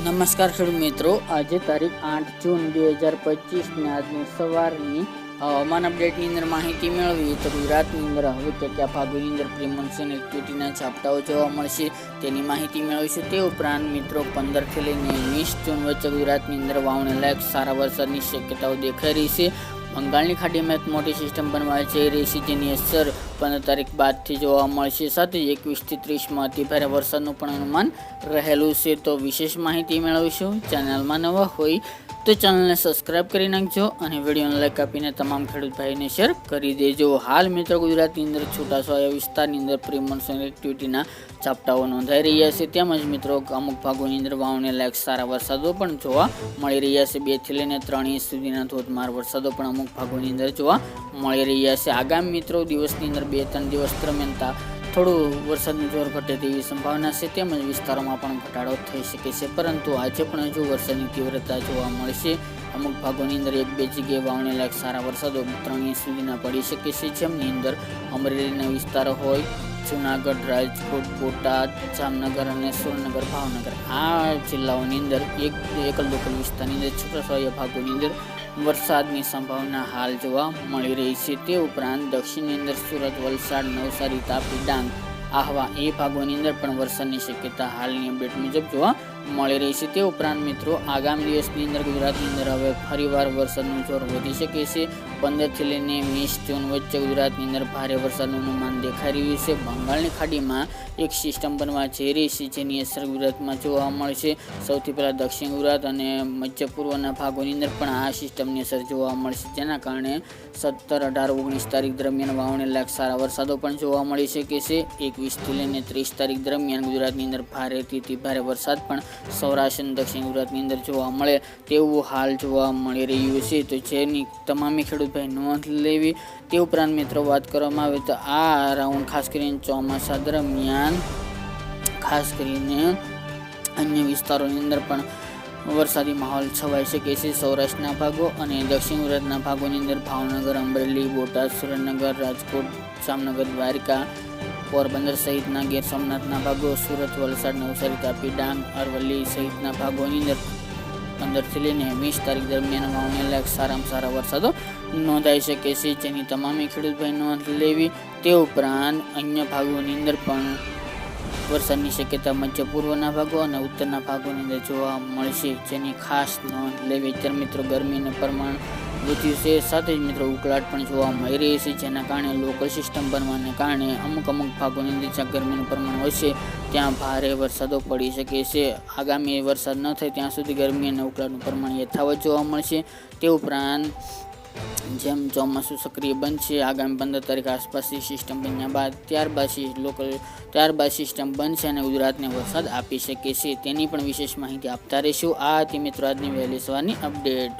નમસ્કાર ખેડૂત મિત્રો, આજે તારીખ 8 જૂન 2025 આજની સવારની હવામાન અપડેટની અંદર માહિતી મેળવી તો ગુજરાતની અંદર હવે કયા ભાગોની અંદર પ્રી મોન્સૂન એક્ટિવિટીના ઝાપટાઓ જોવા મળશે તેની માહિતી મેળવીશું। તે ઉપરાંત મિત્રો 15 થી લઈને 20 જૂન વચ્ચે ગુજરાતની અંદર વાવણી લાયક સારા વરસાદની શક્યતાઓ દેખાઈ રહી છે। બંગાળની ખાડીમાં એક મોટી સિસ્ટમ બનવા જઈ રહી છે, જેની અસર 15 તારીખ બાદથી જોવા મળશે। સાથે 21 થી 30માં અતિ ભારે વરસાદનું પણ અનુમાન રહેલું છે। તો વિશેષ માહિતી મેળવીશું। ચેનલમાં નવા હોય તો ચેનલને સબસ્ક્રાઇબ કરી નાખજો અને વિડીયોને લાઈક આપીને તમામ ખેડૂત ભાઈને શેર કરી દેજો। હાલ મિત્રો ગુજરાતની અંદર છૂટાછવાયા વિસ્તારની અંદર પ્રી મોન્સૂન એક્ટિવિટીના ઝાપટાઓ નોંધાઈ રહ્યા છે, તેમજ મિત્રો અમુક ભાગોની અંદર વાવણી લાયક સારા વરસાદો પણ જોવા મળી રહ્યા છે। 2 થી લઈને 3 ઇંચ સુધીના ધોધમાર વરસાદો પણ અમુક ભાગોની અંદર જોવા મળી રહ્યા છે। આગામી મિત્રો દિવસની અંદર 2-3 દિવસ દરમિયાન થોડું વરસાદનું જોર ઘટે તેવી સંભાવના છે, તેમજ વિસ્તારોમાં પણ ઘટાડો થઈ શકે છે, પરંતુ આજે પણ હજુ વરસાદની તીવ્રતા જોવા મળશે। અમુક ભાગોની અંદર 1-2 જગ્યાએ વાવણી લાયક સારા વરસાદો 3 ઇંચ સુધીના પડી શકે છે, જેમની અંદર અમરેલીના વિસ્તારો હોય, જૂનાગઢ, રાજકોટ, બોટાદ, જામનગર અને સુરેન્દ્રનગર, ભાવનગર આ જિલ્લાઓની અંદર એકલ દોકલ વિસ્તારની અંદર છૂટાછવાયા ભાગોની અંદર વરસાદની સંભાવના હાલ જોવા મળી રહી છે। તે ઉપરાંત દક્ષિણની અંદર સુરત, વલસાડ, નવસારી, તાપી, ડાંગ, આહવા એ ભાગોની અંદર પણ વરસાદની શક્યતા હાલની અપડેટ મુજબ જોવા મળી રહી છે। તે ઉપરાંત મિત્રો આગામી દિવસની અંદર ગુજરાતની અંદર હવે ફરીવાર વરસાદનું જોર વધી શકે છે। 15 થી લઈને 20 જૂન વચ્ચે ગુજરાતની અંદર ભારે વરસાદનું અનુમાન દેખાઈ રહ્યું છે। બંગાળની ખાડીમાં એક સિસ્ટમ બનવા જઈ રહી છે, જેની અસર ગુજરાતમાં જોવા મળશે। સૌથી પહેલાં દક્ષિણ ગુજરાત અને મધ્ય પૂર્વના ભાગોની અંદર પણ આ સિસ્ટમની અસર જોવા મળશે, જેના કારણે 17, 18, 19 તારીખ દરમિયાન વાવણી લાયક સારા વરસાદો પણ જોવા મળી શકે છે। 21 થી લઈને 30 તારીખ દરમિયાન ગુજરાતની અંદર ભારેથી ભારે વરસાદ પણ સૌરાષ્ટ્ર અને દક્ષિણ ગુજરાતની અંદર જોવા મળે તેવું હાલ જોવા મળી રહ્યું છે, તો જેની તમામે ખેડૂત ભાઈ નોંધ લેવી। તે ઉપરાંત મિત્રો વાત કરવામાં આવે તો આ રાઉન્ડ ખાસ કરીને ચોમાસા દરમિયાન ખાસ કરીને અન્ય વિસ્તારોની અંદર પણ વરસાદી માહોલ છવાઈ શકે છે। સૌરાષ્ટ્રના ભાગો અને દક્ષિણ ગુજરાતના ભાગોની અંદર ભાવનગર, અમરેલી, બોટાદ, સુરેન્દ્રનગર, રાજકોટ, જામનગર, દ્વારકા, પોરબંદર સહિતના ગીર સોમનાથના ભાગો, સુરત, વલસાડ, નવસારી, તાપી, ડાંગ, અરવલ્લી સહિતના ભાગોની અંદર 15 થી લઈને 20 તારીખ દરમિયાન વાવણી લાયક સારામાં સારા વરસાદો નોંધાઈ શકે છે, જેની તમામે ખેડૂત ભાઈ નોંધ લેવી। તે ઉપરાંત અન્ય ભાગોની અંદર પણ વરસાદની શક્યતા મધ્ય પૂર્વના ભાગો અને ઉત્તરના ભાગોની અંદર જોવા મળશે, જેની ખાસ નોંધ લેવી। અત્યારે મિત્રો ગરમીનું પ્રમાણ વધ્યું છે, સાથે જ મિત્રો ઉકળાટ પણ જોવા મળી રહી છે, જેના કારણે લોકલ સિસ્ટમ બનવાને કારણે અમુક ભાગોની અંદર જ્યાં ગરમીનું પ્રમાણ હશે ત્યાં ભારે વરસાદો પડી શકે છે। આગામી વરસાદ ન થાય ત્યાં સુધી ગરમી અને ઉકળાટનું પ્રમાણ યથાવત જોવા મળશે। તે ઉપરાંત જેમ ચોમાસું સક્રિય બનશે આગામી 15 તારીખ આસપાસની સિસ્ટમ બન્યા બાદ ત્યારબાદ સિસ્ટમ બનશે અને ગુજરાતને વરસાદ આપી શકે છે, તેની પણ વિશેષ માહિતી આપતા રહીશું। આ હતી મિત્રો આજની વહેલી સવારની અપડેટ।